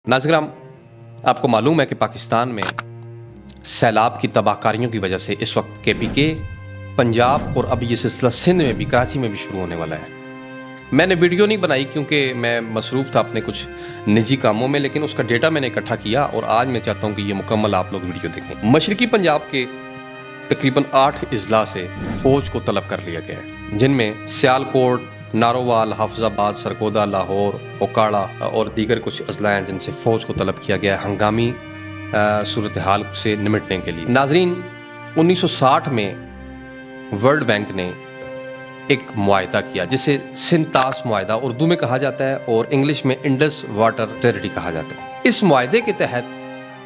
नाज़रीन, आपको मालूम है कि पाकिस्तान में सैलाब की तबाहकारियों की वजह से इस वक्त KPK, पंजाब और अब ये सिलसिला सिंध में भी, कराची में भी शुरू होने वाला है। मैंने वीडियो नहीं बनाई क्योंकि मैं मसरूफ़ था अपने कुछ निजी कामों में, लेकिन उसका डेटा मैंने इकट्ठा किया और आज मैं चाहता हूँ कि ये मुकम्मल आप लोग वीडियो देखें। मशरकी पंजाब के तकरीबन 8 अजला से फ़ौज को तलब कर लिया गया है, जिनमें सियालकोट, नारोवाल, हाफिजाबाद, सरगोदा, लाहौर, ओकाड़ा और दीगर कुछ अजला हैं जिनसे फ़ौज को तलब किया गया है हंगामी सूरत हाल से निमटने के लिए। नाजरीन, 1960 में वर्ल्ड बैंक ने एक मुआहदा किया जिसे सिंतास मुआहदा उर्दू में कहा जाता है और इंग्लिश में इंडस वाटर अथॉरिटी कहा जाता है। इस मुआहदे के तहत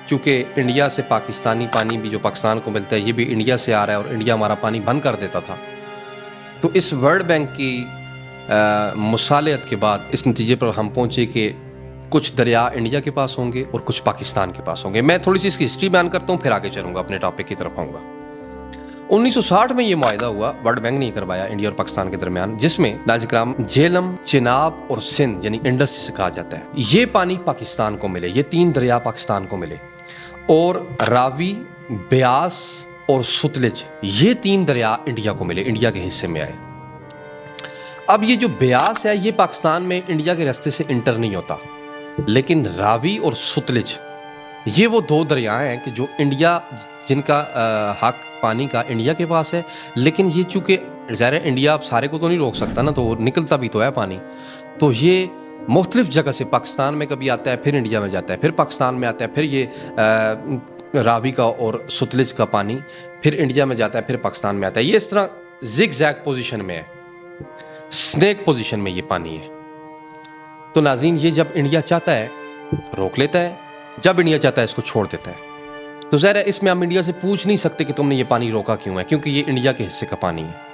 चूँकि इंडिया से पाकिस्तानी पानी भी जो पाकिस्तान को मिलता है ये भी इंडिया से आ रहा है और इंडिया हमारा पानी बंद कर देता था, तो इस वर्ल्ड बैंक की मुसालहत के बाद इस नतीजे पर हम पहुँचे कि कुछ दरिया इंडिया के पास होंगे और कुछ पाकिस्तान के पास होंगे। मैं थोड़ी सी इसकी हिस्ट्री बयान करता हूँ, फिर आगे चलूँगा, अपने टॉपिक की तरफ आऊँगा। 1960 में ये मुआहदा हुआ, वर्ल्ड बैंक ने करवाया इंडिया और पाकिस्तान के दरमियान, जिसमें नाज़रीन झेलम, चिनाब और सिंध यानी इंडस जिसे कहा जाता है, ये पानी पाकिस्तान को मिले, ये 3 दरिया पाकिस्तान को मिले, और रावी, ब्यास और सुतलज ये 3 दरिया इंडिया को मिले, इंडिया के हिस्से में आए। अब ये जो ब्यास है ये पाकिस्तान में इंडिया के रास्ते से इंटर नहीं होता, लेकिन रावी और सुतलज ये वो 2 दरियाएं हैं कि जो इंडिया, जिनका हक पानी का इंडिया के पास है, लेकिन ये चूँकि ज़ाहिर है इंडिया अब सारे को तो नहीं रोक सकता ना, तो वो निकलता भी तो है पानी, तो ये मुख्तलिफ जगह से पाकिस्तान में कभी आता है, फिर इंडिया में जाता है, फिर पाकिस्तान में आता है, फिर ये रावी का और सुतलज का पानी फिर इंडिया में जाता है, फिर पाकिस्तान में आता है। ये इस तरह जिग जैग पोजिशन में है, स्नेक पोजिशन में ये पानी है। तो नाज़रीन, ये जब इंडिया चाहता है रोक लेता है, जब इंडिया चाहता है इसको छोड़ देता है। तो ज़ाहिर है इसमें हम इंडिया से पूछ नहीं सकते कि तुमने ये पानी रोका क्यों है, क्योंकि ये इंडिया के हिस्से का पानी है।